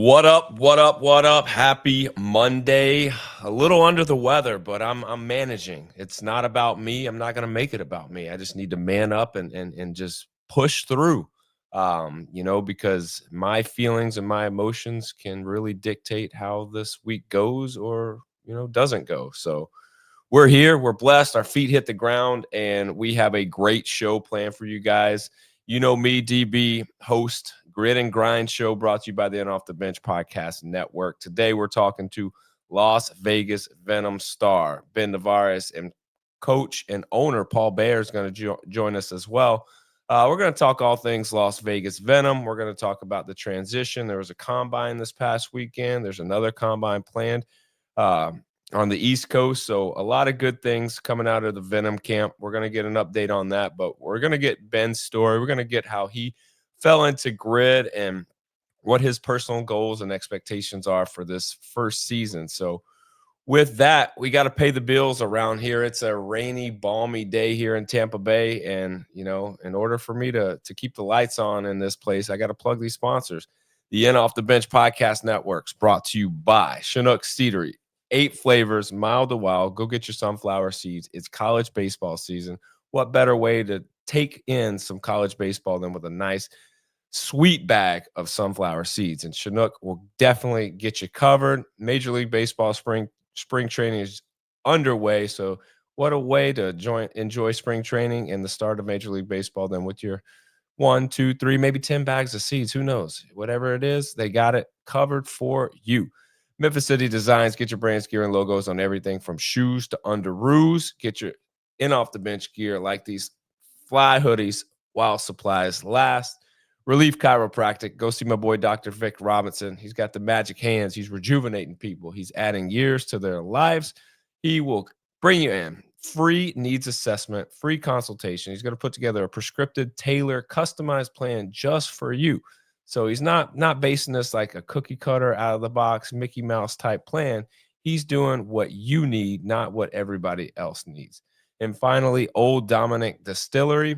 What up? What up? What up? Happy Monday. A little under the weather, but I'm managing. It's not about me. I'm not gonna make it about me. I just need to man up and just push through. Because my feelings and my emotions can really dictate how this week goes or doesn't go. So we're here, we're blessed, our feet hit the ground, and we have a great show planned for you guys. You know me, DB, host, Grit and Grind show brought to you by the Off the Bench Podcast Network. Today we're talking to Las Vegas Venom star Ben Navares, and coach and owner Paul Behar is going to join us as well. We're going to talk all things Las Vegas Venom. We're going to talk about the transition. There was a combine this past weekend. There's another combine planned on the East Coast. So a lot of good things coming out of the Venom camp. We're going to get an update on that, but we're going to get Ben's story. We're going to get how he fell into grid and what his personal goals and expectations are for this first season. So with that, we got to pay the bills around here. It's a rainy, balmy day here in Tampa Bay. And, in order for me to keep the lights on in this place, I got to plug these sponsors. The Off the Bench Podcast Network's brought to you by Chinook Seedery. 8 flavors, mild to wild. Go get your sunflower seeds. It's college baseball season. What better way to take in some college baseball than with a nice, sweet bag of sunflower seeds? And Chinook will definitely get you covered. Major League Baseball spring training is underway. So what a way to enjoy spring training and the start of Major League Baseball than with your 1, 2, 3, maybe 10 bags of seeds. Who knows? Whatever it is, they got it covered for you. Memphis City Designs, get your brands, gear, and logos on everything from shoes to underoos. Get your off the bench gear like these fly hoodies while supplies last. Relief Chiropractic, go see my boy Dr. Vic Robinson. He's got the magic hands. He's rejuvenating people. He's adding years to their lives. He will bring you in. Free needs assessment, free consultation. He's going to put together a prescriptive, tailored, customized plan just for you. So he's not basing this like a cookie cutter, out of the box, Mickey Mouse type plan. He's doing what you need, not what everybody else needs. And finally, Old Dominic Distillery.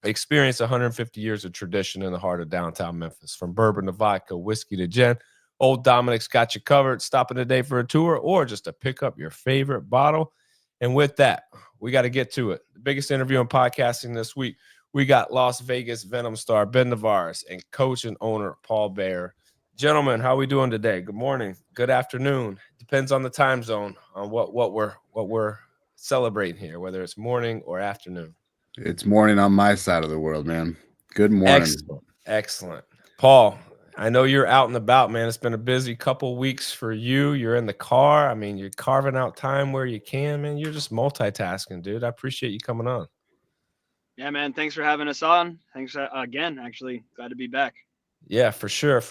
Experience 150 years of tradition in the heart of downtown Memphis. From bourbon to vodka, whiskey to gin, Old Dominic's got you covered. Stop in today for a tour or just to pick up your favorite bottle. And with that, we got to get to it. The biggest interview in podcasting this week. We got Las Vegas Venom star Ben Navares and coach and owner Paul Behar. Gentlemen, how are we doing today? Good morning, good afternoon. Depends on the time zone on what we're celebrating here, whether it's morning or afternoon. It's morning on my side of the world, man. Good morning. Excellent. Paul, I know you're out and about, man. It's been a busy couple weeks for you. You're in the car. I mean, you're carving out time where you can, man. You're just multitasking, dude. I appreciate you coming on. Yeah, man. Thanks for having us on. Thanks again. Actually, glad to be back. Yeah, for sure.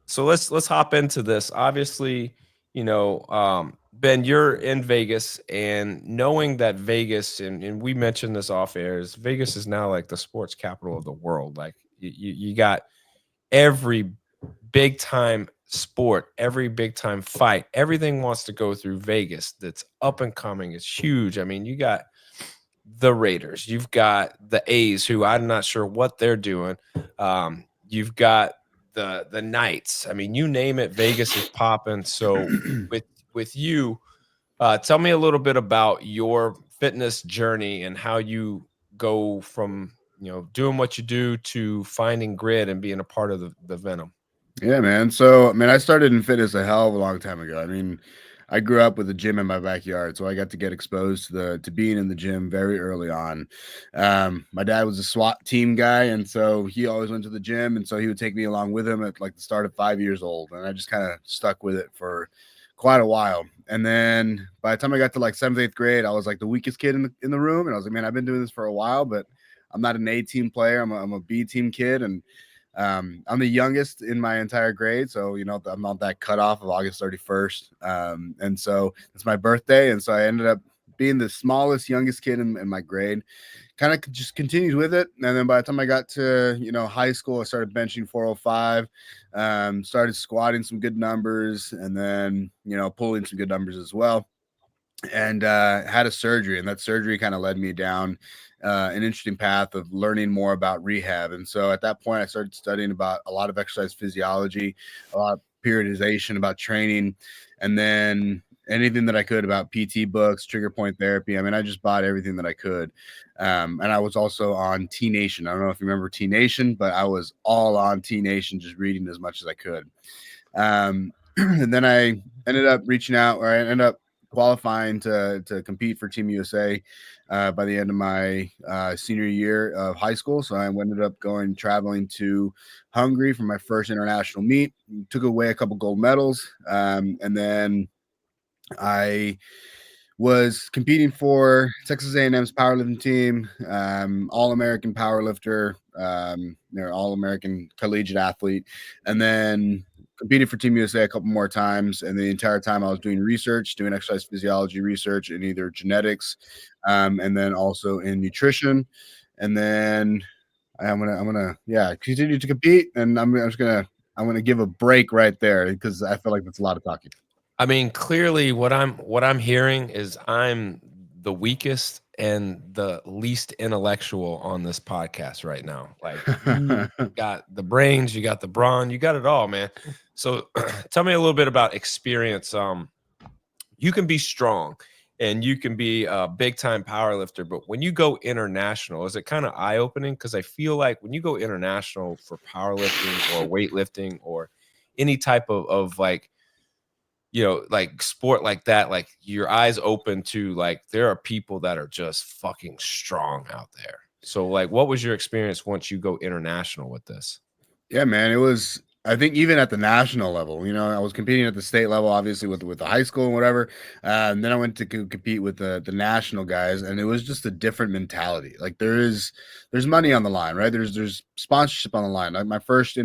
So let's hop into this. Obviously, Ben, you're in Vegas, and knowing that Vegas, and we mentioned this off air, is Vegas is now like the sports capital of the world. Like you got every big time sport, every big time fight, everything wants to go through Vegas. That's up and coming. It's huge. I mean, you got the Raiders, you've got the A's, who I'm not sure what they're doing. You've got the Knights. I mean, you name it, Vegas is popping. So with you, tell me a little bit about your fitness journey and how you go from doing what you do to finding grit and being a part of the Venom. Yeah, man. So, I started in fitness a hell of a long time ago. I grew up with a gym in my backyard, so I got to get exposed to being in the gym very early on. My dad was a SWAT team guy, and so he always went to the gym, and so he would take me along with him at like the start of 5 years old, and I just kind of stuck with it for quite a while. And then by the time I got to like 7th, 8th grade, I was like the weakest kid in the room, and I was like, man, I've been doing this for a while, but I'm not an A team player. I'm a B team kid, and I'm the youngest in my entire grade, so I'm on that cutoff of August 31st, and so it's my birthday, and so I ended up being the smallest, youngest kid in my grade. Kind of just continued with it, and then by the time I got to high school, I started benching 405, started squatting some good numbers, and then pulling some good numbers as well. And had a surgery, and that surgery kind of led me down an interesting path of learning more about rehab. And so at that point, I started studying about a lot of exercise physiology, a lot of periodization, about training, and then anything that I could about PT books, trigger point therapy. I mean, I just bought everything that I could. And I was also on T Nation. I don't know if you remember T Nation, but I was all on T Nation, just reading as much as I could. And then I ended up reaching out, or I ended up qualifying to compete for Team USA by the end of my senior year of high school. So I ended up traveling to Hungary for my first international meet, took away a couple gold medals, and then I was competing for Texas A&M's powerlifting team, all-American powerlifter, all-American collegiate athlete, and then competed for Team USA a couple more times. And the entire time I was doing research, doing exercise physiology research in either genetics, and then also in nutrition. And then I'm gonna continue to compete, and I'm gonna give a break right there because I feel like that's a lot of talking. I mean, clearly what I'm hearing is I'm the weakest and the least intellectual on this podcast right now. Like you got the brains, you got the brawn, you got it all, man. So tell me a little bit about experience. You can be strong and you can be a big time power lifter, but when you go international, is it kind of eye opening? Because I feel like when you go international for powerlifting or weightlifting or any type of like, like sport like that, like your eyes open to like there are people that are just fucking strong out there. So like what was your experience once you go international with this? Yeah, man, it was. I think even at the national level, I was competing at the state level, obviously with the high school and whatever. And then I went to compete with the national guys, and it was just a different mentality. Like there's money on the line, right? There's sponsorship on the line. Like my first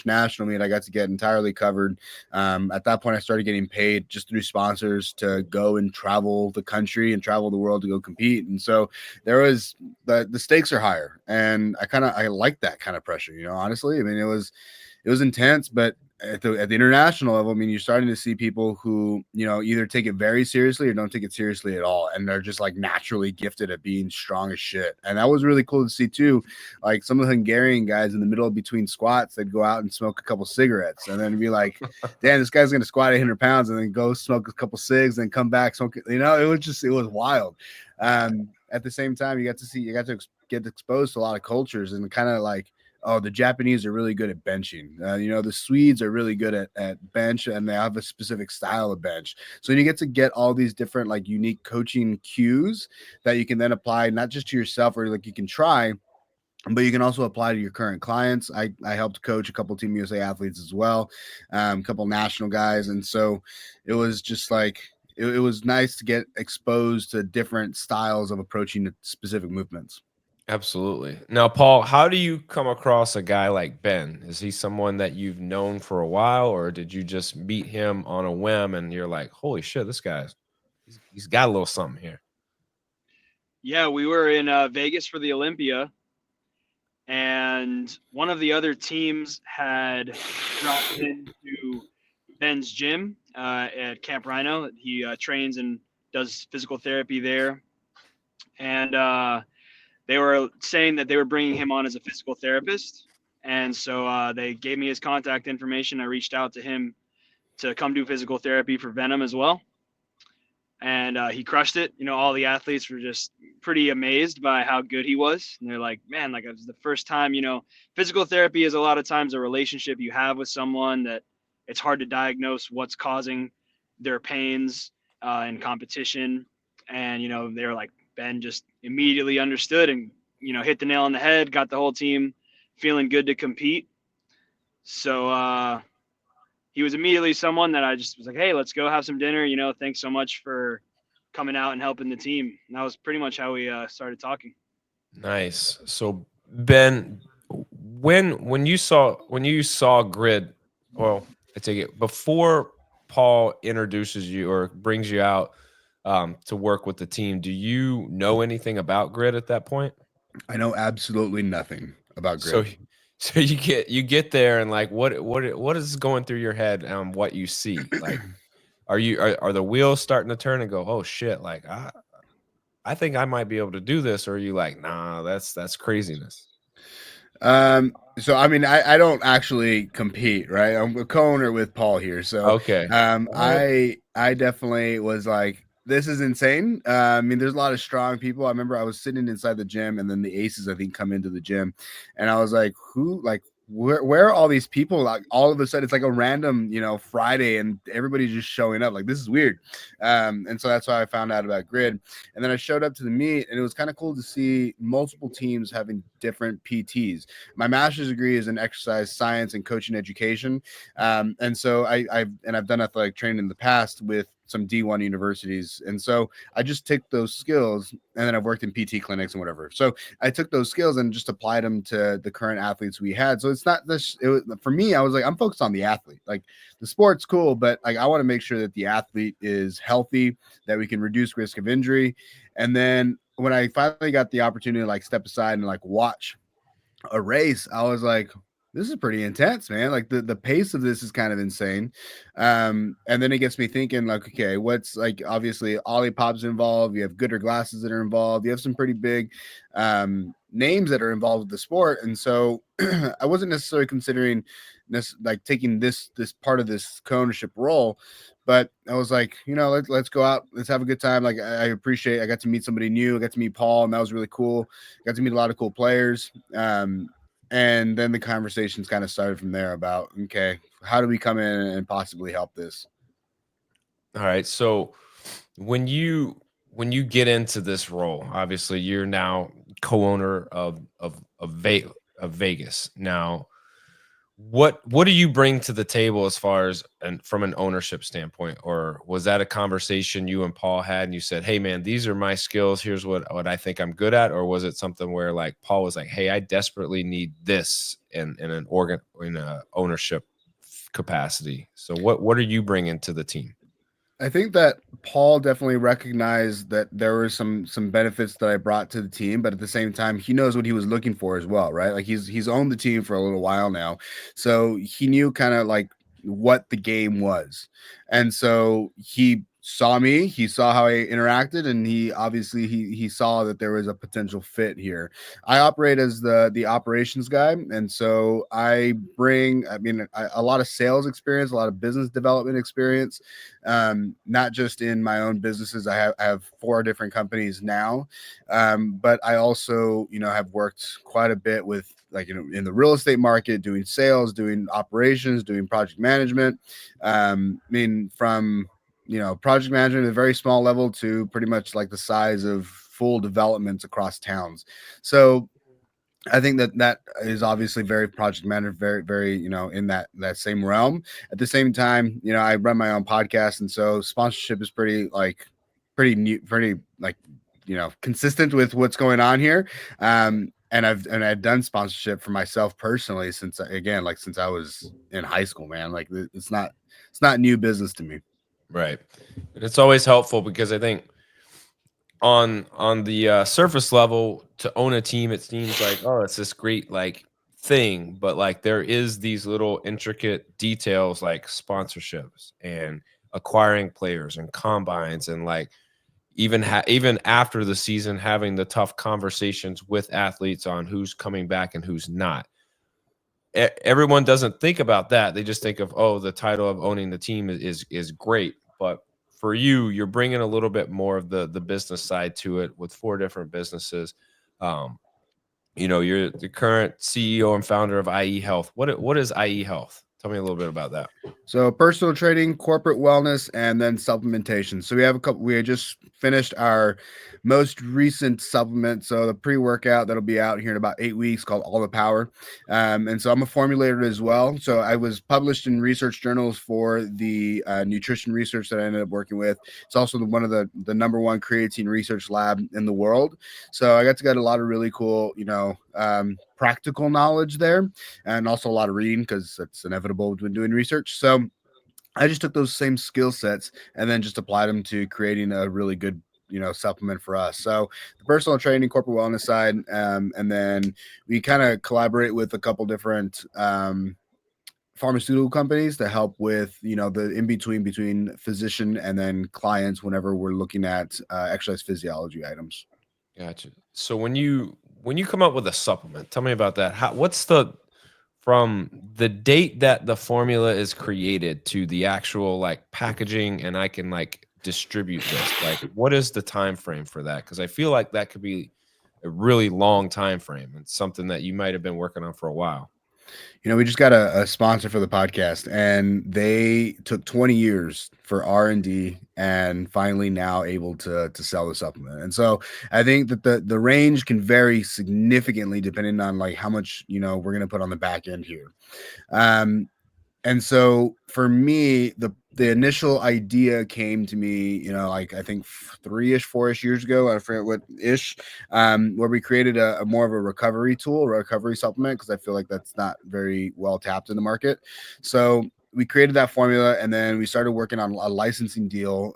national meet, I got to get entirely covered. At that point, I started getting paid just through sponsors to go and travel the country and travel the world to go compete. And so there was the stakes are higher, and I like that kind of pressure. Honestly, I mean, it was intense, but at the international level, I mean, you're starting to see people who, either take it very seriously or don't take it seriously at all. And they're just like naturally gifted at being strong as shit. And that was really cool to see too. Like some of the Hungarian guys in the middle between squats, they'd go out and smoke a couple cigarettes and then be like, damn, this guy's going to squat 800 pounds and then go smoke a couple cigs and come back. Smoke, it was wild. At the same time, you got to get exposed to a lot of cultures and kind of like, oh, the Japanese are really good at benching. The Swedes are really good at bench, and they have a specific style of bench. So you get all these different like unique coaching cues that you can then apply not just to yourself or like you can try, but you can also apply to your current clients. I helped coach a couple Team USA athletes as well, a couple national guys, and so it was just like it was nice to get exposed to different styles of approaching specific movements. Absolutely. Now, Paul, how do you come across a guy like Ben? Is he someone that you've known for a while, or did you just meet him on a whim and you're like, holy shit, this guy's he's got a little something here? Yeah, we were in Vegas for the Olympia, and one of the other teams had dropped into Ben's gym at Camp Rhino. He trains and does physical therapy there, and they were saying that they were bringing him on as a physical therapist. And so they gave me his contact information. I reached out to him to come do physical therapy for Venom as well. And he crushed it. All the athletes were just pretty amazed by how good he was. And they're like, man, like it was the first time, physical therapy is a lot of times a relationship you have with someone that it's hard to diagnose what's causing their pains in competition. And, they were like, Ben just immediately understood and, hit the nail on the head, got the whole team feeling good to compete. So he was immediately someone that I just was like, hey, let's go have some dinner. Thanks so much for coming out and helping the team. And that was pretty much how we started talking. Nice. So Ben, when you saw Grid, well, I take it before Paul introduces you or brings you out to work with the team, do you know anything about Grid at that point? I know absolutely nothing about Grid. So you get there and like what is going through your head on what you see? Like are the wheels starting to turn and go, oh shit, like I I think I might be able to do this, or are you like, nah, that's craziness? So I mean, I don't actually compete, right? I'm a co-owner with Paul here. So Okay. All right. I definitely was like, this is insane. I mean, there's a lot of strong people. I remember I was sitting inside the gym, and then the aces, I think, come into the gym, and I was like, where are all these people? Like all of a sudden, it's like a random, Friday, and everybody's just showing up. Like, this is weird. And so that's why I found out about Grid. And then I showed up to the meet, and it was kind of cool to see multiple teams having different PTs. My master's degree is in exercise science and coaching education, and so I've done athletic training in the past with some D1 universities, and so I just took those skills, and then I've worked in PT clinics and whatever. So I took those skills and just applied them to the current athletes we had. So it's not this. It was, for me, I was like, I'm focused on the athlete. Like, the sport's cool, but like, I want to make sure that the athlete is healthy, that we can reduce risk of injury. And then when I finally got the opportunity to like step aside and like watch a race, I was like, this is pretty intense, man. Like, the pace of this is kind of insane. And then it gets me thinking, like, okay, what's like, obviously Olipop's involved, you have Gooder glasses that are involved, you have some pretty big names that are involved with the sport. And so I wasn't necessarily considering this, like, taking this part of this co-ownership role, but I was like, let's go out, let's have a good time. Like, I got to meet somebody new, I got to meet Paul, and that was really cool. Got to meet a lot of cool players. And then the conversations kind of started from there about, okay, how do we come in and possibly help this? All right. So when you get into this role, obviously you're now co-owner of Vegas. Now, what do you bring to the table as far as, and from an ownership standpoint? Or was that a conversation you and Paul had and you said, hey man, these are my skills, here's what I think I'm good at? Or was it something where like Paul was like, hey, I desperately need this in a ownership capacity? So what are you bringing to the team? I think that Paul definitely recognized that there were some benefits that I brought to the team, but at the same time, he knows what he was looking for as well, right? Like, he's owned the team for a little while now, so he knew kind of like what the game was, and so he saw me, he saw how I interacted, and he obviously he saw that there was a potential fit here. I operate as the operations guy, and so I bring, I mean, a lot of sales experience, a lot of business development experience, not just in my own businesses. I have 4 different companies now, but I also, have worked quite a bit with, like, in the real estate market, doing sales, doing operations, doing project management. I mean, from project management at a very small level to pretty much like the size of full developments across towns. So I think that is obviously very project manager, very, very, in that same realm. At the same time, I run my own podcast, and so sponsorship is pretty new, pretty like, consistent with what's going on here. And I've done sponsorship for myself personally since I was in high school, man. Like, it's not new business to me. Right. And it's always helpful because I think on the surface level, to own a team, it seems like, oh, it's this great like thing, but like there is these little intricate details like sponsorships and acquiring players and combines, and like even after the season, having the tough conversations with athletes on who's coming back and who's not. Everyone doesn't think about that. They just think of, oh, the title of owning the team is great, but for you, you're bringing a little bit more of the business side to it with 4 different businesses. Um, you're the current CEO and founder of IE Health. What is IE Health? Tell me a little bit about that. So personal training, corporate wellness, and then supplementation. So we have a couple. We had just finished our most recent supplement. So the pre-workout that'll be out here in about 8 weeks, called All the Power. And so I'm a formulator as well. So I was published in research journals for the nutrition research that I ended up working with. It's also one of the number 1 creatine research lab in the world. So I got to get a lot of really cool, practical knowledge there, and also a lot of reading because it's inevitable when doing research. So I just took those same skill sets and then just applied them to creating a really good, supplement for us. So the personal training, corporate wellness side, and then we kind of collaborate with a couple different pharmaceutical companies to help with, you know, the in between physician and then clients whenever we're looking at exercise physiology items. Gotcha. So when you come up with a supplement, tell me about that. What's the from the date that the formula is created to the actual like packaging and I can like distribute this? Like what is the time frame for that? Because I feel like that could be a really long time frame and something that you might have been working on for a while. You know, we just got a sponsor for the podcast, and they took 20 years for R&D and finally now able to sell the supplement. And so I think that the range can vary significantly depending on like how much, you know, we're going to put on the back end here. And so for me, the initial idea came to me, you know, like I think 4-ish years ago. I forget what ish, where we created a more of a recovery tool, recovery supplement, because I feel like that's not very well tapped in the market. So we created that formula, and then we started working on a licensing deal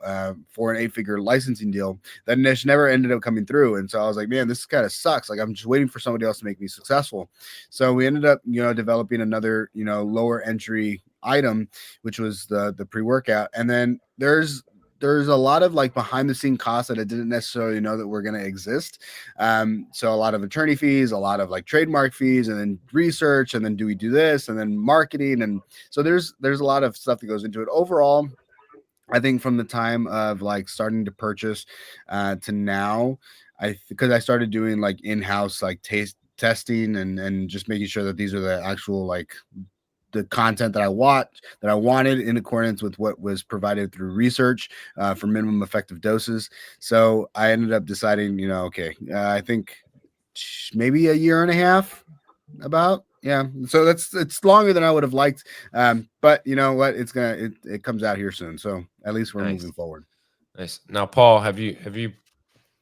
for an 8-figure licensing deal that never ended up coming through. And so I was like, man, this kind of sucks. Like I'm just waiting for somebody else to make me successful. So we ended up, you know, developing another, you know, lower entry item, which was the pre-workout. And then there's a lot of like behind the scene costs that I didn't necessarily know that were going to exist. So a lot of attorney fees, a lot of like trademark fees, and then research, and then do we do this, and then marketing. And so there's a lot of stuff that goes into it. Overall, I think from the time of like starting to purchase to now, because I started doing like in-house like testing and just making sure that these are the actual like the content that I wanted in accordance with what was provided through research for minimum effective doses. So I ended up deciding, you know, okay, I think maybe a year and a half about. Yeah. So it's longer than I would have liked. But you know what? It comes out here soon. So at least we're Nice. moving forward. Nice. Now, Paul, have you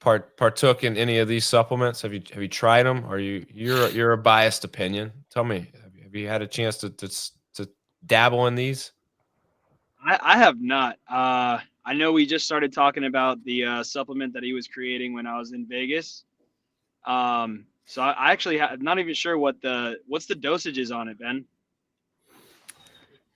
partook in any of these supplements? Have you tried them? Or you're a biased opinion? Tell me, have you had a chance to dabble in these? I have not. I know we just started talking about the supplement that he was creating when I was in Vegas. So I actually not even sure what's the dosages on it, Ben.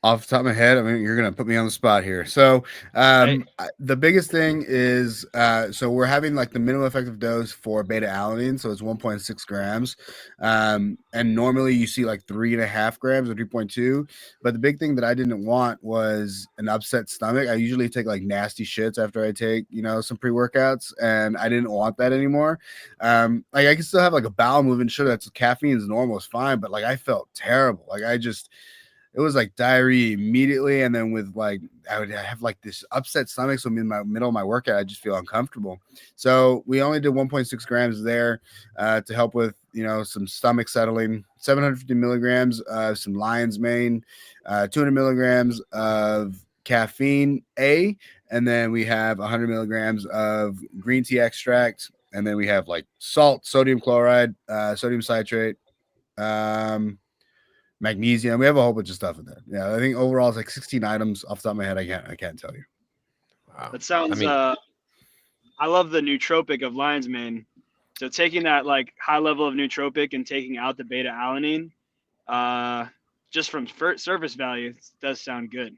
Off the top of my head, I mean, you're gonna put me on the spot here. So, the biggest thing is, so we're having like the minimum effective dose for beta alanine, so it's 1.6 grams, and normally you see like 3.5 grams or 3.2. But the big thing that I didn't want was an upset stomach. I usually take like nasty shits after I take, you know, some pre-workouts, and I didn't want that anymore. Like I can still have like a bowel movement. Sure, that's caffeine is normal, it's fine, but like I felt terrible. Like it was like diarrhea immediately, and then with like I would have like this upset stomach, so in my middle of my workout I just feel uncomfortable. So we only did 1.6 grams there to help with, you know, some stomach settling. 750 milligrams of some lion's mane, 200 milligrams of caffeine A, and then we have 100 milligrams of green tea extract, and then we have like salt, sodium chloride, sodium citrate, magnesium. We have a whole bunch of stuff in there. Yeah, I think overall it's like 16 items. Off the top of my head, I can't tell you. Wow. That sounds. I mean, I love the nootropic of lion's mane. So taking that like high level of nootropic and taking out the beta alanine, just from surface value, does sound good.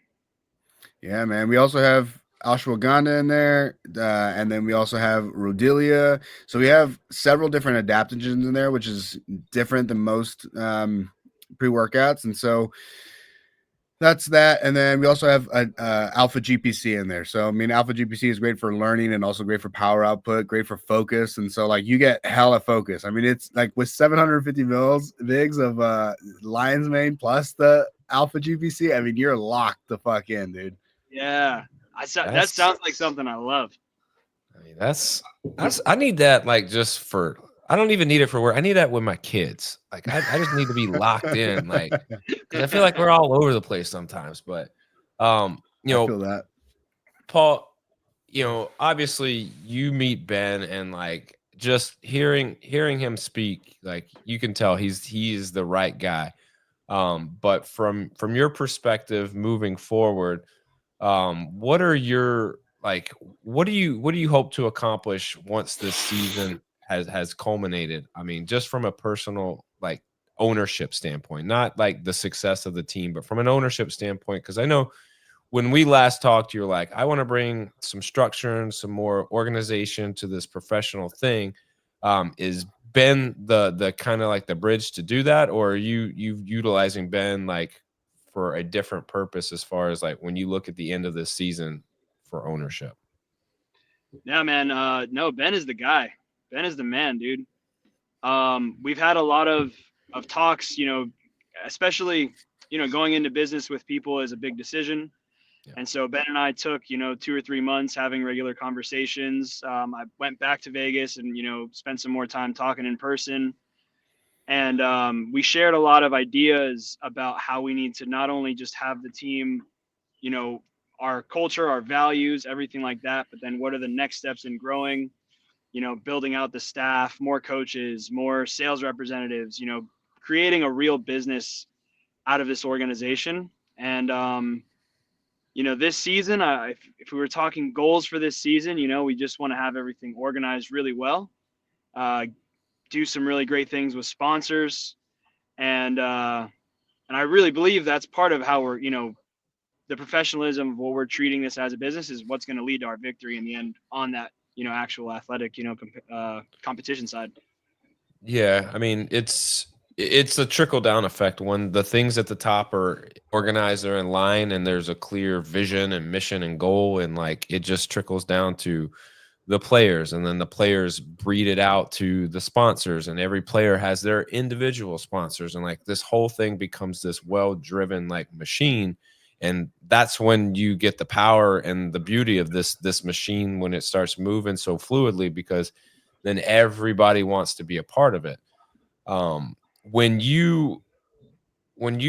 Yeah, man. We also have ashwagandha in there, and then we also have rhodiola. So we have several different adaptogens in there, which is different than most pre-workouts, and so that's that. And then we also have alpha GPC in there. So I mean, alpha GPC is great for learning and also great for power output, great for focus. And so like you get hella focus. I mean, it's like with 750 vigs of lion's mane plus the alpha GPC. I mean, you're locked the fuck in, dude. Yeah, that sounds like something I love. I mean, that's I need that like just for I don't even need it for work. I need that with my kids. Like I just need to be locked in, like because I feel like we're all over the place sometimes. But you I know, feel that. Paul, you know, obviously you meet Ben and like just hearing him speak, like you can tell he is the right guy. But from your perspective moving forward, what are your like what do you hope to accomplish once this season has culminated? I mean, just from a personal like ownership standpoint, not like the success of the team, but from an ownership standpoint. Because I know when we last talked, you're like, I want to bring some structure and some more organization to this professional thing. Is Ben the kind of like the bridge to do that, or are you utilizing Ben like for a different purpose as far as like when you look at the end of this season for ownership? Yeah, man. No, Ben is the guy. Ben is the man, dude. We've had a lot of talks, especially, going into business with people is a big decision. Yeah. And so Ben and I took, 2 or 3 months having regular conversations. I went back to Vegas and, spent some more time talking in person. And we shared a lot of ideas about how we need to not only just have the team, our culture, our values, everything like that, but then what are the next steps in growing, building out the staff, more coaches, more sales representatives, creating a real business out of this organization. And, this season, if we were talking goals for this season, we just want to have everything organized really well, do some really great things with sponsors. And I really believe that's part of how we're, the professionalism of what we're treating this as a business is what's going to lead to our victory in the end on that, actual athletic, competition side. Yeah, I mean, it's a trickle down effect when the things at the top are organized, they're in line, and there's a clear vision and mission and goal, and like it just trickles down to the players, and then the players breed it out to the sponsors, and every player has their individual sponsors, and like this whole thing becomes this well-driven like machine. And that's when you get the power and the beauty of this machine when it starts moving so fluidly, because then everybody wants to be a part of it. Um, when you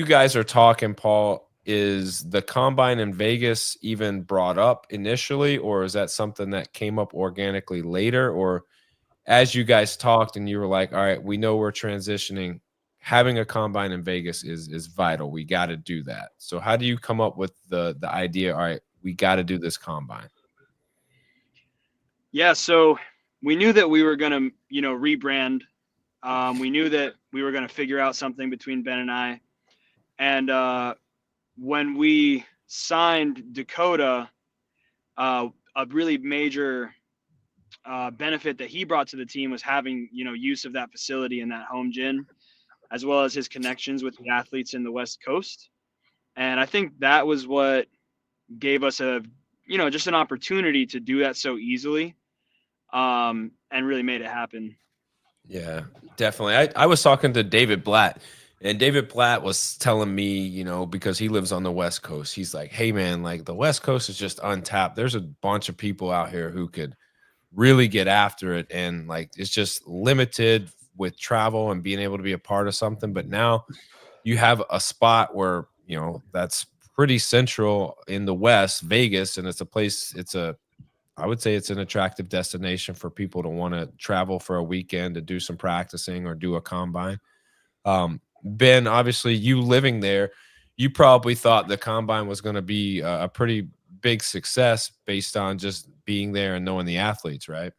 guys are talking, Paul, is the combine in Vegas even brought up initially, or is that something that came up organically later? Or as you guys talked and you were like, all right, we know we're transitioning, having a combine in Vegas is vital. We got to do that. So how do you come up with the idea, all right, we got to do this combine? Yeah, so we knew that we were going to, rebrand. We knew that we were going to figure out something between Ben and I. And when we signed Dakota, a really major benefit that he brought to the team was having, use of that facility and that home gym, as well as his connections with the athletes in the West Coast. And I think that was what gave us just an opportunity to do that so easily, and really made it happen. Yeah, definitely. I was talking to David Blatt, and David Blatt was telling me, because he lives on the West Coast, he's like, hey, man, like the West Coast is just untapped. There's a bunch of people out here who could really get after it. And like it's just limited with travel and being able to be a part of something. But now you have a spot where, that's pretty central in the West, Vegas, and it's a place, I would say it's an attractive destination for people to want to travel for a weekend to do some practicing or do a combine. Ben, obviously you living there, you probably thought the combine was going to be a pretty big success based on just being there and knowing the athletes, right?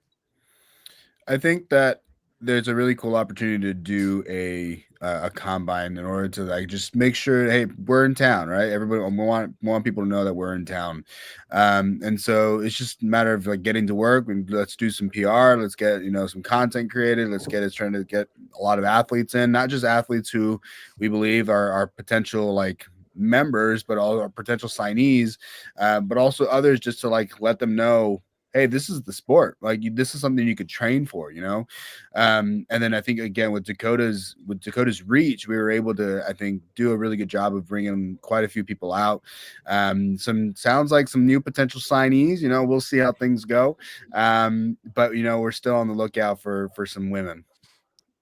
I think that there's a really cool opportunity to do a combine in order to like just make sure, hey, we're in town, right? Everybody, we want people to know that we're in town, and so it's just a matter of like getting to work and let's do some PR, let's get some content created, let's get us trying to get a lot of athletes in, not just athletes who we believe are potential like members, but all our potential signees, but also others just to like let them know, hey, this is the sport. Like this is something you could train for, and then I think again with Dakota's reach, we were able to, I think, do a really good job of bringing quite a few people out. Sounds like some new potential signees. We'll see how things go, but we're still on the lookout for some women.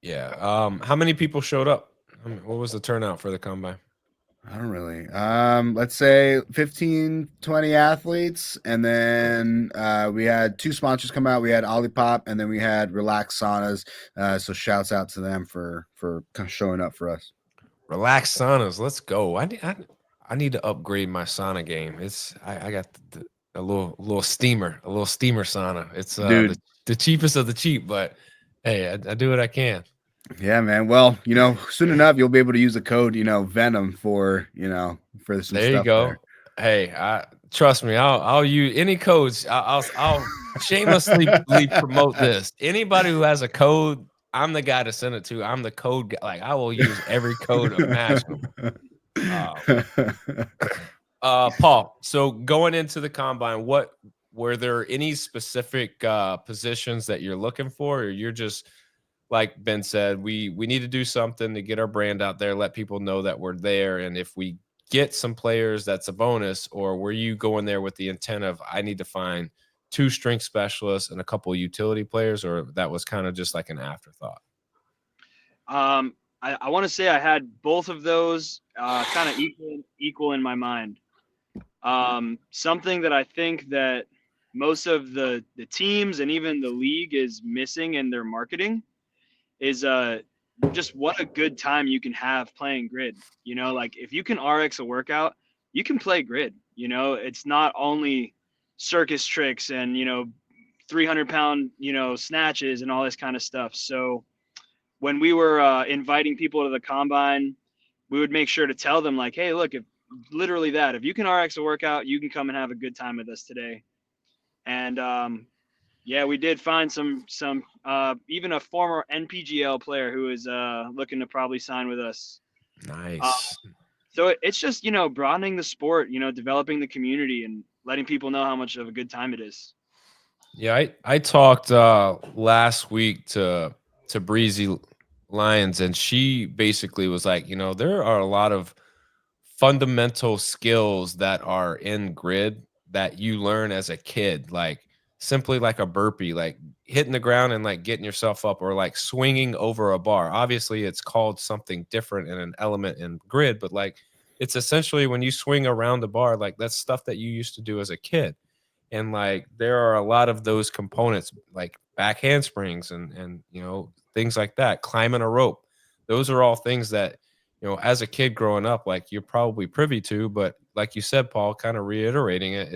Yeah. How many people showed up? What was the turnout for the combine? I don't really. Let's say 15, 20 athletes. And then we had 2 sponsors come out. We had Olipop and then we had Relax Saunas. So shouts out to them for showing up for us. Relax Saunas. Let's go. I need to upgrade my sauna game. I got a little steamer sauna. It's Dude, the cheapest of the cheap, but hey, I do what I can. Yeah, man. Well, soon enough you'll be able to use the code, Venom for some There you stuff go. there. Hey, trust me. I'll use any codes. I'll shamelessly promote this. Anybody who has a code, I'm the guy to send it to. I'm the code guy. Like I will use every code imaginable. Uh, Paul, so going into the combine, what were there any specific positions that you're looking for, or you're just like Ben said, we need to do something to get our brand out there, let people know that we're there, and if we get some players, that's a bonus, or were you going there with the intent of I need to find two strength specialists and a couple of utility players, or that was kind of just like an afterthought? I want to say I had both of those kind of equal in my mind. Something that I think that most of the teams and even the league is missing in their marketing is just what a good time you can have playing grid. Like if you can RX a workout, you can play grid. It's not only circus tricks and 300-pound snatches and all this kind of stuff. So when we were inviting people to the combine, we would make sure to tell them like, hey, look, if literally that, if you can RX a workout, you can come and have a good time with us today. And yeah, we did find some even a former NPGL player who is looking to probably sign with us. Nice. So it's just broadening the sport, developing the community and letting people know how much of a good time it is. Yeah, I talked last week to Breezy Lyons, and she basically was like, there are a lot of fundamental skills that are in grid that you learn as a kid, like simply like a burpee, like hitting the ground and like getting yourself up, or like swinging over a bar. Obviously, it's called something different in an element in grid, but like it's essentially when you swing around the bar, like that's stuff that you used to do as a kid. And like there are a lot of those components, like back handsprings and things like that, climbing a rope. Those are all things that as a kid growing up, like you're probably privy to, but like you said, Paul, kind of reiterating it,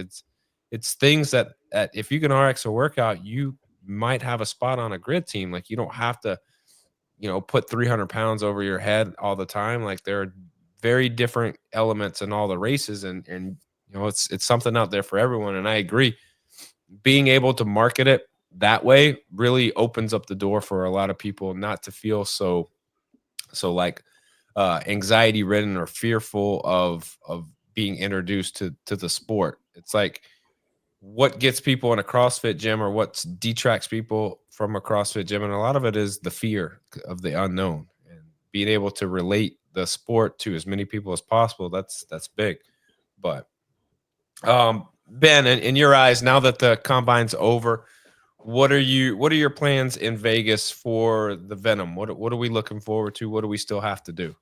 it's things that if you can RX a workout, you might have a spot on a grid team. Like you don't have to put 300 pounds over your head all the time. Like there are very different elements in all the races, and it's something out there for everyone. And I agree, being able to market it that way really opens up the door for a lot of people not to feel like anxiety ridden or fearful of being introduced to the sport. It's like what gets people in a CrossFit gym, or what detracts people from a CrossFit gym, and a lot of it is the fear of the unknown, and being able to relate the sport to as many people as possible. That's big. But Ben, in your eyes, now that the combine's over, what are your plans in Vegas for the Venom? What are we looking forward to? What do we still have to do?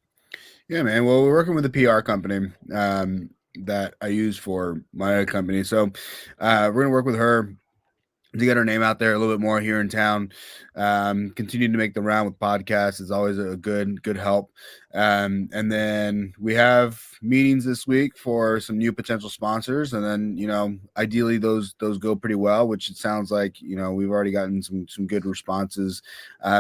Yeah, man. Well, we're working with a PR company that I use for my other company. So we're going to work with her to get our name out there a little bit more here in town. Continuing to make the round with podcasts is always a good help. And then we have meetings this week for some new potential sponsors, and then ideally those go pretty well, which it sounds like we've already gotten some good responses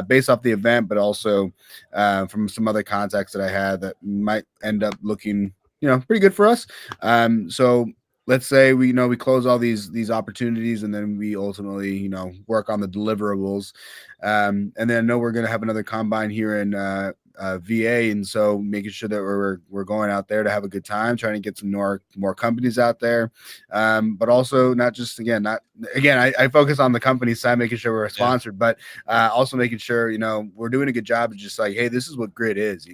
based off the event, but also from some other contacts that I had that might end up looking pretty good for us. So let's say we close all these opportunities, and then we ultimately work on the deliverables, and then I know we're going to have another combine here in VA, and so making sure that we're going out there to have a good time, trying to get some more companies out there, but also not just I focus on the company side, making sure we're sponsored, but also making sure we're doing a good job of just like, hey, this is what grid is.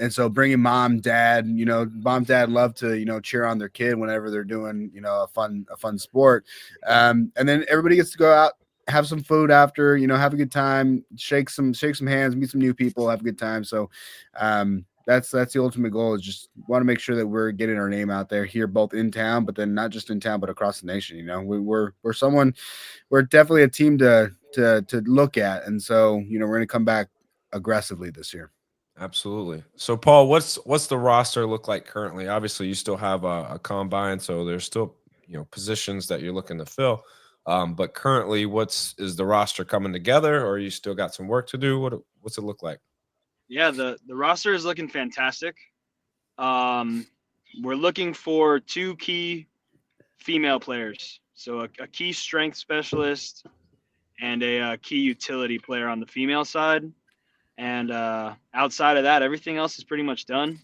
And so bringing mom, dad love to, cheer on their kid whenever they're doing, a fun sport. And then everybody gets to go out, have some food after, have a good time, shake some hands, meet some new people, have a good time. So that's the ultimate goal, is just want to make sure that we're getting our name out there here, both in town, but then not just in town, but across the nation. We're definitely a team to look at. And so, we're going to come back aggressively this year. Absolutely. So, Paul, what's the roster look like currently? Obviously, you still have a combine, so there's still positions that you're looking to fill. But currently, is the roster coming together, or you still got some work to do? What's it look like? Yeah, the roster is looking fantastic. We're looking for 2 key female players, so a key strength specialist and a key utility player on the female side. And outside of that, everything else is pretty much done.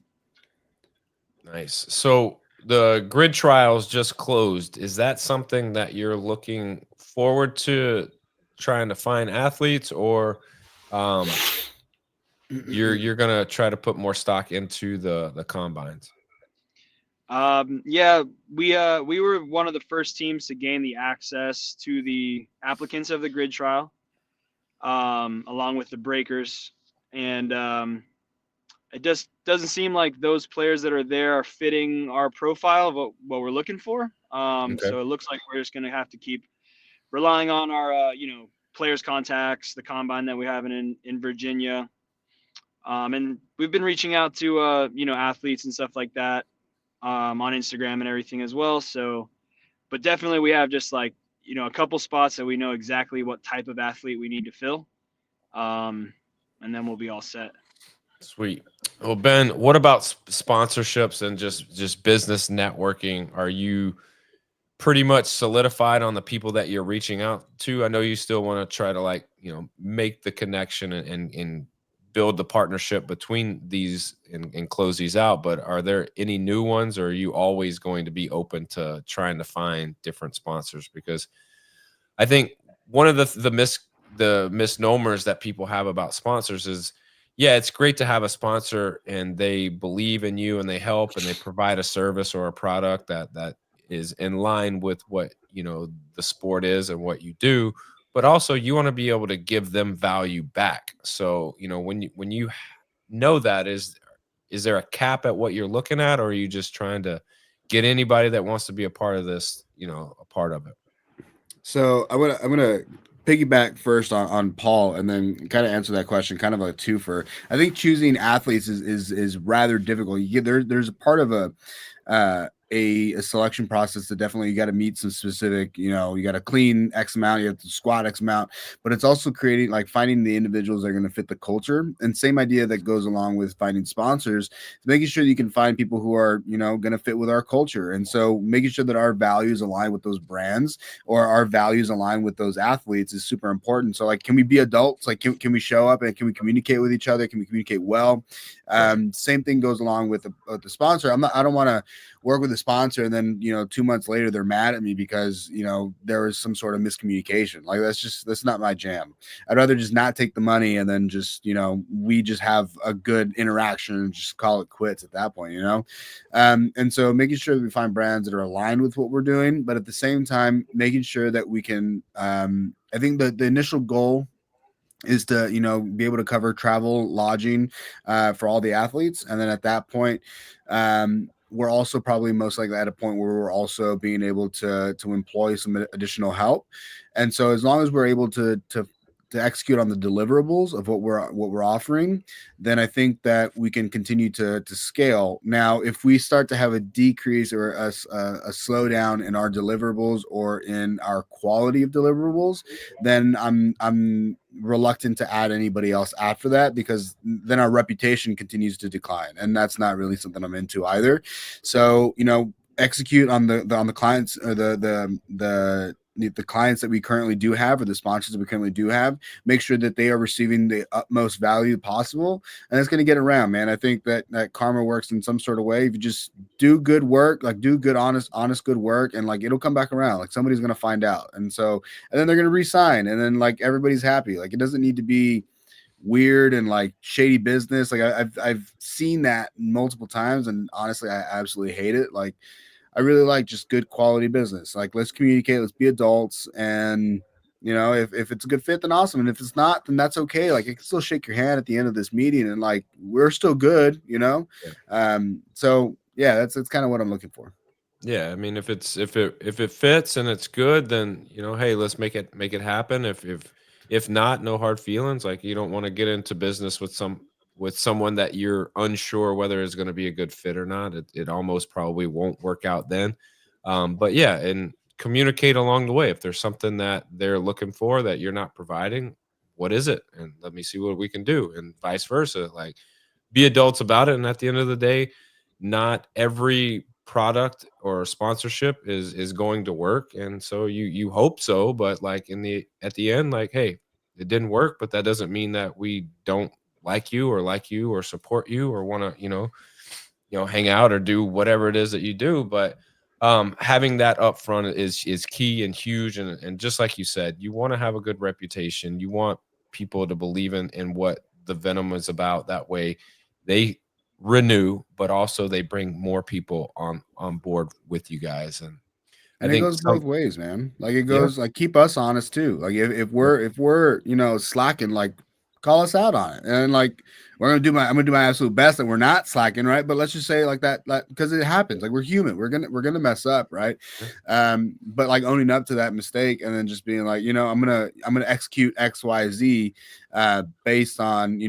Nice. So the grid trials just closed. Is that something that you're looking forward to, trying to find athletes, or you're gonna try to put more stock into the combines? Yeah, we were one of the first teams to gain the access to the applicants of the grid trial, along with the breakers, and it just doesn't seem like those players that are there are fitting our profile of what we're looking for. Okay. So it looks like we're just going to have to keep relying on our, players' contacts, the combine that we have in Virginia. And we've been reaching out to, athletes and stuff like that on Instagram and everything as well. So, but definitely we have just like, a couple spots that we know exactly what type of athlete we need to fill. And then we'll be all set. Sweet. Well, Ben, what about sponsorships and just business networking? Are you pretty much solidified on the people that you're reaching out to? I know you still want to try to make the connection and build the partnership between these and close these out, but are there any new ones, or are you always going to be open to trying to find different sponsors? Because I think one of the misnomers that people have about sponsors is, yeah, it's great to have a sponsor and they believe in you and they help and they provide a service or a product that is in line with what the sport is and what you do. But also, you want to be able to give them value back. So when you know that, is there a cap at what you're looking at, or are you just trying to get anybody that wants to be a part of this, a part of it? So I'm gonna piggyback first on Paul, and then kind of answer that question, kind of a twofer. I think choosing athletes is rather difficult. There's a part of a selection process that definitely you got to meet some specific, you got to clean X amount, you have to squat X amount, but it's also creating, like, finding the individuals that are going to fit the culture. And same idea that goes along with finding sponsors, making sure that you can find people who are, going to fit with our culture. And so making sure that our values align with those brands, or our values align with those athletes, is super important. So, like, can we be adults? Like, can we show up and can we communicate with each other? Can we communicate well? Same thing goes along with the sponsor. I don't want to work with a sponsor and then 2 months later they're mad at me because there was some sort of miscommunication. Like, that's not my jam. I'd rather just not take the money and then just we just have a good interaction and just call it quits at that point. And so making sure that we find brands that are aligned with what we're doing, but at the same time making sure that we can I think the initial goal is to be able to cover travel, lodging for all the athletes. And then at that point, we're also probably most likely at a point where we're also being able to employ some additional help. And so as long as we're able to execute on the deliverables of what we're offering, then I think that we can continue to scale. Now, if we start to have a decrease or a slowdown in our deliverables or in our quality of deliverables, then I'm reluctant to add anybody else after that, because then our reputation continues to decline, and that's not really something I'm into either. So execute on the clients, or the clients that we currently do have, or the sponsors that we currently do have. Make sure that they are receiving the utmost value possible, and it's going to get around, man. I think that karma works in some sort of way. If you just do good work, like do good, honest good work, and like it'll come back around. Like, somebody's going to find out, and then they're going to re-sign, and then like everybody's happy. Like, it doesn't need to be weird and like shady business. Like, I've seen that multiple times, and honestly, I absolutely hate it. Like, I really like just good quality business. Like, let's communicate, let's be adults. And, if it's a good fit, then awesome. And if it's not, then that's okay. Like, I can still shake your hand at the end of this meeting and like, we're still good, Yeah. So yeah, that's kind of what I'm looking for. Yeah. I mean, if it fits and it's good, then, hey, let's make it happen. If not, no hard feelings. Like, you don't want to get into business with someone that you're unsure whether it's going to be a good fit or not. It almost probably won't work out then. But yeah, and communicate along the way. If there's something that they're looking for that you're not providing, what is it? And let me see what we can do, and vice versa. Like, be adults about it. And at the end of the day, not every product or sponsorship is going to work. And so you hope so, but like at the end, like, hey, it didn't work, but that doesn't mean that we don't like you or support you or want to, hang out or do whatever it is that you do. But having that up front is key and huge. And just like you said, you want to have a good reputation. You want people to believe in what the Venom is about. That way they renew, but also they bring more people on board with you guys. And I And it think goes both ways, man. Like, it yeah, goes, like, keep us honest too. Like, if we're slacking, like, call us out on it. And like, I'm gonna do my absolute best that we're not slacking, right? But let's just say like that, because it happens. Like, we're human. We're gonna mess up, right? yeah, But like, owning up to that mistake and then just being like, I'm gonna execute XYZ based on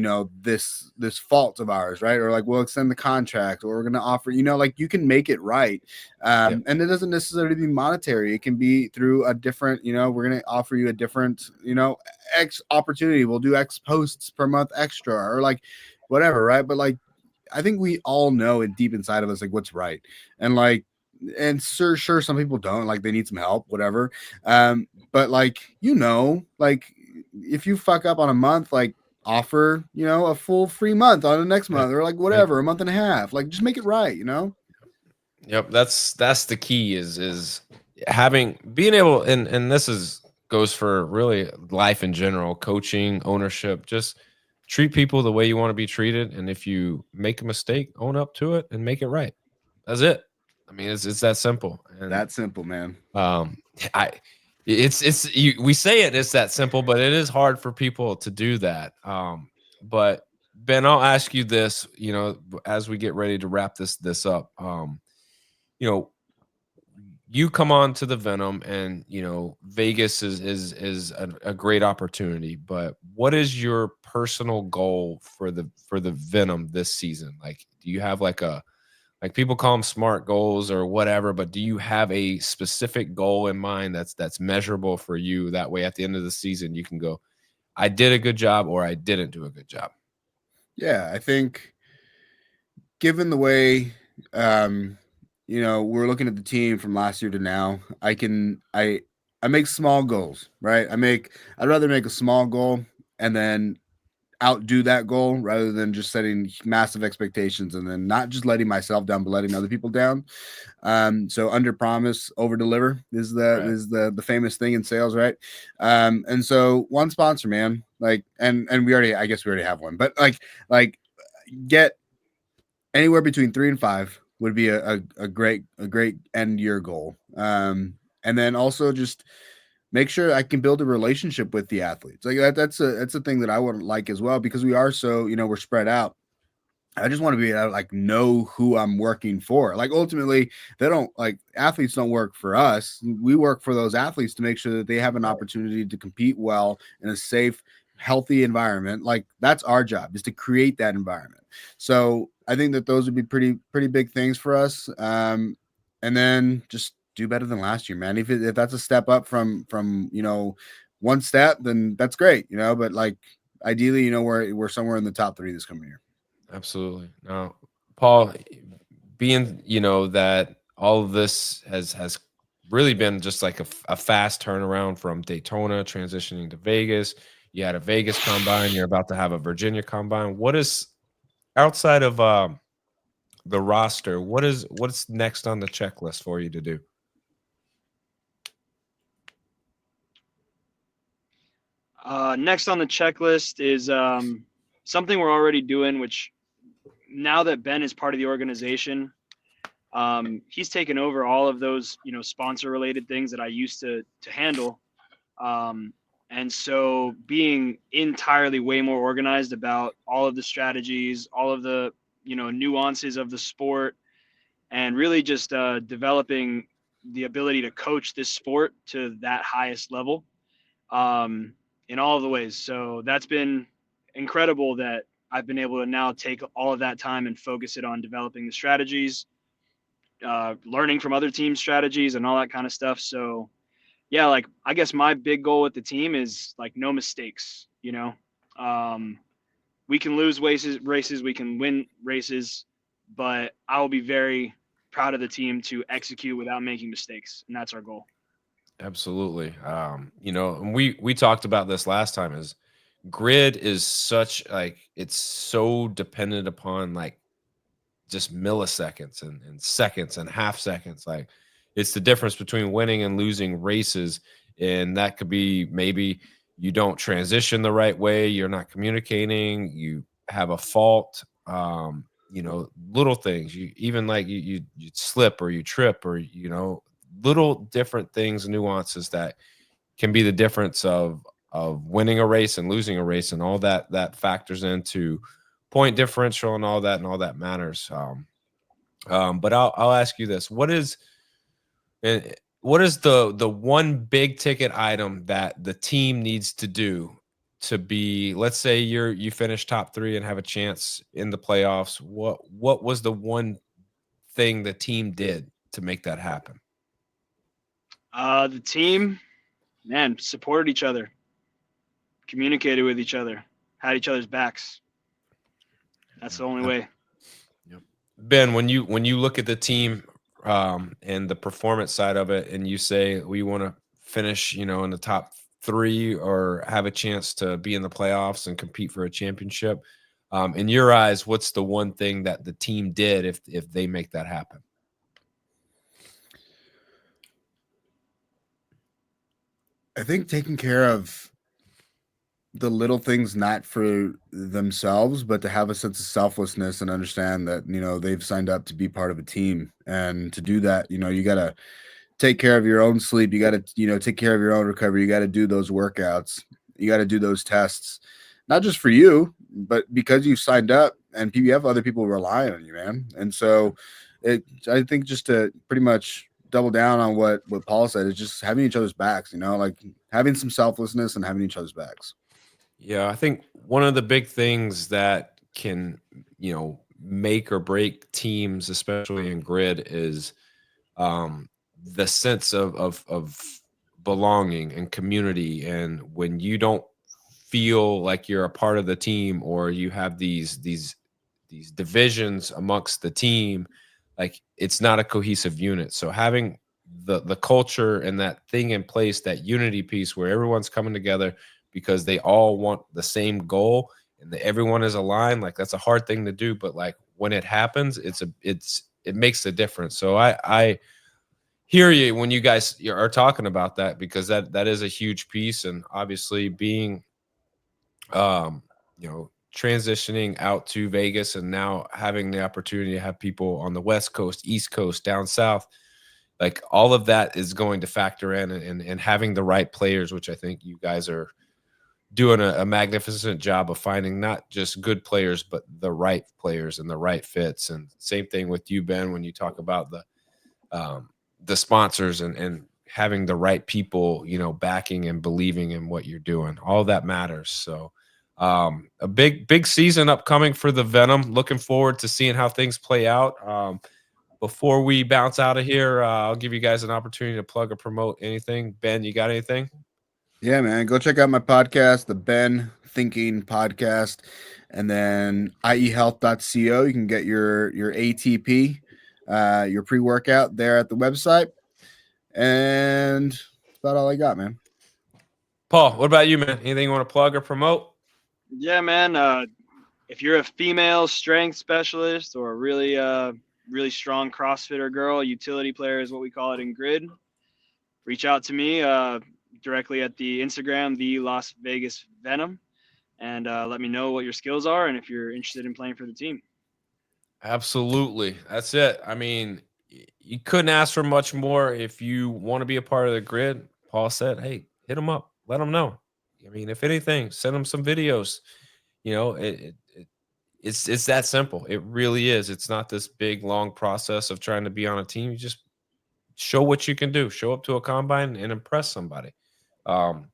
this fault of ours, right? Or like, we'll extend the contract, or we're gonna offer, like, you can make it right. yeah, And it doesn't necessarily be monetary. It can be through a different, we're going to offer you a different, X opportunity. We'll do X posts per month extra, or like whatever. Right. But like, I think we all know it deep inside of us, like, what's right. And like, and sure, some people don't, like, they need some help, whatever. But like, like, if you fuck up on a month, like, offer, a full free month on the next yeah, month, or like yeah. whatever, a month and a half, like, just make it right. Yep, that's the key is being able, and this is goes for really life in general, coaching, ownership, just treat people the way you want to be treated. And if you make a mistake, own up to it and make it right. That's it. I mean, it's that simple. And That simple, man. um I we say it's that simple, but it is hard for people to do that. But Ben, I'll ask you this, as we get ready to wrap this up. You know, you come on to the Venom, and Vegas is a great opportunity. But what is your personal goal for the Venom this season? Like, do you have like people call them smart goals or whatever, but do you have a specific goal in mind that's measurable for you? That way, at the end of the season, you can go, I did a good job, or I didn't do a good job. Yeah, I think, given the way we're looking at the team from last year to now, I make small goals, right? I'd rather make a small goal and then outdo that goal, rather than just setting massive expectations and then not just letting myself down but letting other people down. So under promise, over deliver is the Right. is the famous thing in sales, right? And so, one sponsor, man, like, and I guess we already have one, but like get anywhere between 3 and 5 would be a great end year goal. And then also just make sure I can build a relationship with the athletes. Like, that's a thing that I would like as well, because we are so, we're spread out. I just want to be able to, like, know who I'm working for. Like, ultimately, athletes don't work for us. We work for those athletes to make sure that they have an opportunity to compete well in a safe, healthy environment. Like, that's our job, is to create that environment. So I think that those would be pretty big things for us. And then just do better than last year, man. If that's a step up from one step, then that's great, But like, ideally, we're somewhere in the top 3 this coming year. Absolutely. Now, Paul, being that all of this has really been just like a fast turnaround from Daytona transitioning to Vegas. You had a Vegas combine. You're about to have a Virginia combine. What is outside of the roster? What's next on the checklist for you to do? Next on the checklist is something we're already doing, which now that Ben is part of the organization, he's taken over all of those, sponsor related things that I used to handle. And so being entirely way more organized about all of the strategies, all of the, nuances of the sport, and really just developing the ability to coach this sport to that highest level, in all of the ways. So that's been incredible that I've been able to now take all of that time and focus it on developing the strategies. learning from other team strategies and all that kind of stuff. So yeah, like I guess my big goal with the team is like no mistakes, you know. We can lose races, we can win races, but I will be very proud of the team to execute without making mistakes, and that's our goal. Absolutely. You know, and we talked about this last time is grid is such like it's so dependent upon like just milliseconds and seconds and half seconds. Like it's the difference between winning and losing races. And that could be maybe you don't transition the right way, you're not communicating, you have a fault, you know, little things. You even like you slip or you trip or you know, little different things, nuances that can be the difference of winning a race and losing a race, and all that that factors into point differential and all that matters. But I'll ask you this: eh, what is the one big ticket item that the team needs to do to be? Let's say you finish top three and have a chance in the playoffs. What was the one thing the team did to make that happen? The team, man, supported each other, communicated with each other, had each other's backs. That's the only Yeah. way. Yep. Ben, when you look at the team and the performance side of it, and you say we want to finish, you know, in the top three or have a chance to be in the playoffs and compete for a championship, in your eyes, what's the one thing that the team did if they make that happen? I think taking care of the little things, not for themselves, but to have a sense of selflessness and understand that, you know, they've signed up to be part of a team. And to do that, you know, you got to take care of your own sleep. You got to, you know, take care of your own recovery. You got to do those workouts. You got to do those tests, not just for you, but because you've signed up and you have other people relying on you, man. And so I think just to pretty much double down on what Paul said is just having each other's backs, you know, like having some selflessness and having each other's backs. Yeah, I think one of the big things that can, you know, make or break teams, especially in grid, is um, the sense of belonging and community. And when you don't feel like you're a part of the team, or you have these divisions amongst the team, like it's not a cohesive unit. So having the culture and that thing in place, that unity piece where everyone's coming together because they all want the same goal and everyone is aligned, like that's a hard thing to do, but like when it happens, it makes a difference. So I hear you when you guys are talking about that, because that is a huge piece. And obviously being you know, transitioning out to Vegas and now having the opportunity to have people on the West Coast, East Coast, down south, like all of that is going to factor in, and having the right players, which I think you guys are doing a magnificent job of finding not just good players, but the right players and the right fits. And same thing with you, Ben, when you talk about the sponsors and having the right people, you know, backing and believing in what you're doing. All that matters. So a big season upcoming for the Venom. Looking forward to seeing how things play out. Before we bounce out of here, I'll give you guys an opportunity to plug or promote anything. Ben, you got anything? Yeah, man. Go check out my podcast, the Ben Thinking Podcast, and then iehealth.co. You can get your ATP, your pre-workout there at the website. And that's about all I got, man. Paul, what about you, man? Anything you want to plug or promote? Yeah, man. If you're a female strength specialist or a really strong CrossFitter girl, utility player is what we call it in grid, reach out to me directly at the Instagram, the Las Vegas Venom, and let me know what your skills are and if you're interested in playing for the team. Absolutely. That's it. I mean, you couldn't ask for much more. If you want to be a part of the grid, Paul said, hey, hit them up. Let them know. I mean, if anything, send them some videos. You know, it's that simple. It really is. It's not this big, long process of trying to be on a team. You just show what you can do. Show up to a combine and impress somebody. Um,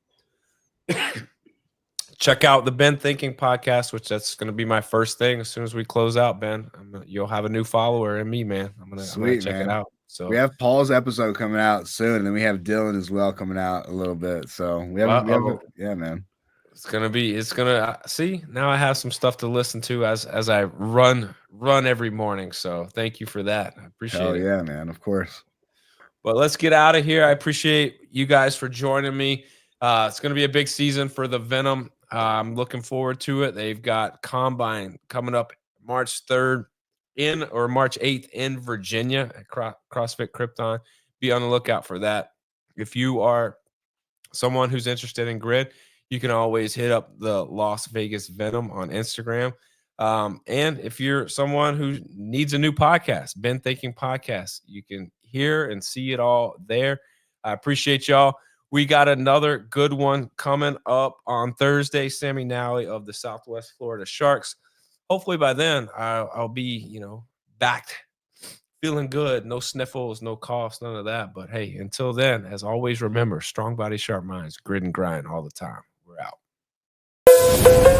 check out the Ben Thinking podcast, which that's going to be my first thing as soon as we close out, Ben. You'll have a new follower in me, man. I'm gonna check it out. So we have Paul's episode coming out soon, and then we have Dylan as well coming out a little bit. So we have yeah, man. It's gonna see, now I have some stuff to listen to as I run every morning. So thank you for that. I appreciate it. Yeah, man, of course. But let's get out of here. I appreciate you guys for joining me. It's going to be a big season for the Venom. I'm looking forward to it. They've got Combine coming up March 3rd or March 8th in Virginia at CrossFit Krypton. Be on the lookout for that. If you are someone who's interested in grid, you can always hit up the Las Vegas Venom on Instagram. And if you're someone who needs a new podcast, Ben Thinking Podcast, you can hear and see it all there. I appreciate y'all. We got another good one coming up on Thursday. Sammy Nally of the Southwest Florida Sharks. Hopefully by then I'll be, back feeling good. No sniffles, no coughs, none of that. But hey, until then, as always, remember, strong body, sharp minds, grit and grind all the time. We're out.